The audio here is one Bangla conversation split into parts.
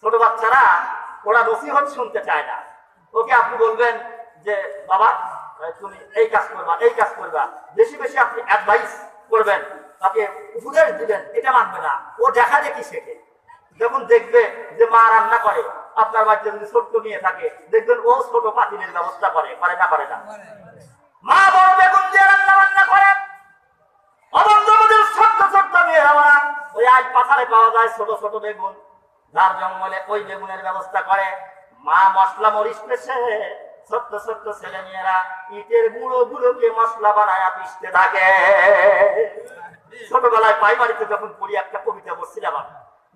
ছোট বাচ্চারা ওরা নসিহত শুনতে চায় না। ওকে আপনি বলবেন যে বাবা তুমি এই কাজ করবা, এই কাজ করবা, বেশি বেশি আপনি অ্যাডভাইস করবেন, তাকে উপদেশ দিবেন, এটা মানবে না। ও দেখা দেখি শেখে। যখন দেখবে যে মা রান্না করে, আপনার বাচ্চা যদি ছোট্ট নিয়ে থাকে, দেখবেন ও ছোট পাতিলের ব্যবস্থা করে, পারে না পারে না? মা বড় বেগুন দিয়ে রান্না বান্না করে, অবন্ধদের ছোট্ট ছোট্ট মেয়েরা ওই আজ পাথারে পাওয়া যায় ছোট ছোট বেগুন, ঝাড় জঙ্গলে ওই বেগুনের ব্যবস্থা করে। মা মশলা মরিচ পেছে, ছোট্ট ছোট্ট ছেলে মেয়েরা ইটের গুঁড়ো গুঁড়োকে মশলা বানায় পিষতে থাকে। ছোটবেলায় প্রাইমারিতে যখন পড়ি একটা কবিতা পড়ছিলাম,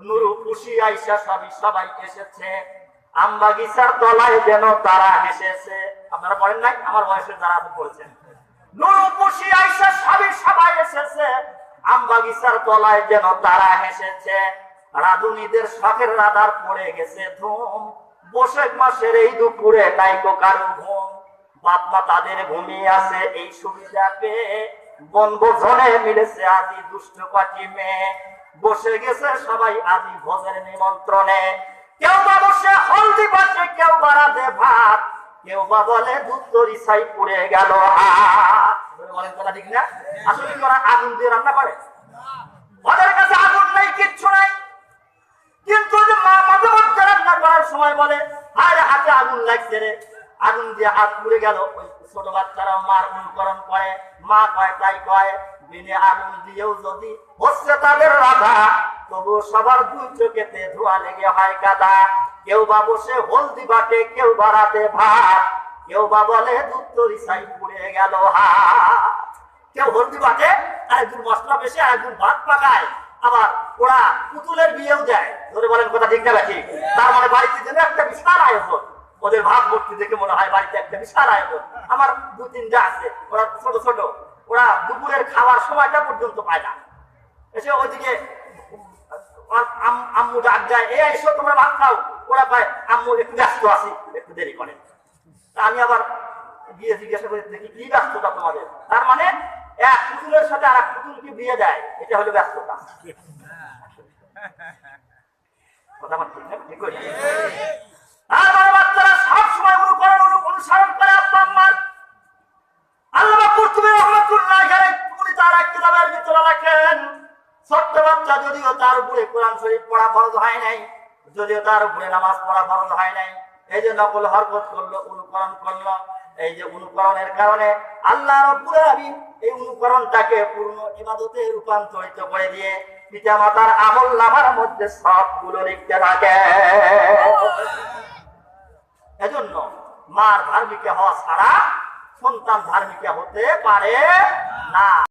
নুরু খুশি আইসা সবাই এসেছে, আম বাগিচার তলায় যেন তারা হেসেছে। আপনারা পড়েন নাই? আমার বয়সের যারা পড়েছেন, নুরু খুশি আইসা সবাই এসেছে, আম বাগিচার তলায় যেন তারা হেসেছে, রাধুনীদের শখের রাধার পড়ে গেছে ধুম, বৈশাখ মাসের এই দুপুরে নাইকো কারো ঘুম, বাপ মা তাদের ঘুমিয়ে আছে এই সুবিধা পেয়ে, বনভোজনে মিলেছে আদি দুষ্ট পাটি মেয়ে, বসে গেছে সবাই আদি ভোজের নিমন্ত্রণে, কেউ বা বসে হলদি পাশে, কেউ বা রাধে ভাত, কেউ বা বলে দুধ তরি ছাই পুড়ে গেল হাত। বলেন কথা ঠিক না? আসলে কি ওরা আগুন দিয়ে রান্না করে? ওদের কাছে আগুন নাই, কিচ্ছু নাই। কিন্তু মা মাঝে মধ্যে রান্না করার সময় বলে আরে হাতে আগুন লাগছে রে, আগুন দিয়ে হাত পুড়ে গেল। ওই ছোট বাচ্চারা মার অনুকরণ করে, মা কয় তাই কয়, বিনে আগুন দিয়েও যদি হচ্ছে তাদের রাধা, তবু সবার দুই চোখেতে ধোয়া লেগে হয় কাদা, কেউ বা বসে হলদি বাটে, কেউ বা রাতে ভাত, কেউ বা বলে দুধ তরি ছাই পুড়ে গেল হাত। কেউ হলদি বাটে, আরেকদিন মশলা বেশি, আরেকদিন ভাত পাকায়, আবার ওরা পুতুলের বিয়েও দেয়। ধরে বলেন কথা ঠিক না ঠিক? তার মানে বাড়িতে যেন একটা বিশাল আয়োজন। ওদের ভাত ভর্তি দেখে মনে হয় বাড়িতে একটা বিশাল আয়োজন। আমার দু তিনটা আছে, ওরা ছোট ছোট, ওরা দুপুরের খাবার সময়টা পর্যন্ত পায় না। এসে ওইদিকে আম্মু ডাক যায়, এ এসো তোমরা ভাত খাও। ওরা পায় আম্মু একটু ব্যস্ত আছি, একটু দেরি করেন। আমি আবার গিয়ে জিজ্ঞাসা করে দেখি কি ব্যস্ততা তোমাদের? তার মানে এক পুতুলের সাথে আর এক পুতুলকে বিয়ে দেয়, এটা হলো ব্যস্ততা। কথা ঠিক করে বাচ্চারা সবসময় অনুসরণ করে আব্বা আম্মার। আল্লামা কুরতুবী রাহমাতুল্লাহ আলাইহি উনি তার কিতাবের ভিতরে লেখেন, ছোট্ট বাচ্চা যদিও তার উপরে কোরআন শরীফ পড়া ফরজ হয় নাই, যদিও তার উপরে নামাজ পড়া ফরজ হয় নাই, এই যে নকল হরকত করলো, অনুকরণ করলো, এই যে অনুকরণের কারণে আল্লাহ রাব্বুল আলামিন এই অনুকরণটাকে পূর্ণ ইবাদতে রূপান্তরিত করে দিয়ে পিতা মাতার আমল নামার মধ্যে সবগুলো লিখতে থাকে। এজন্য মার ধার্মিক হওয়া ছাড়া সন্তান ধার্মিক হতে পারে না।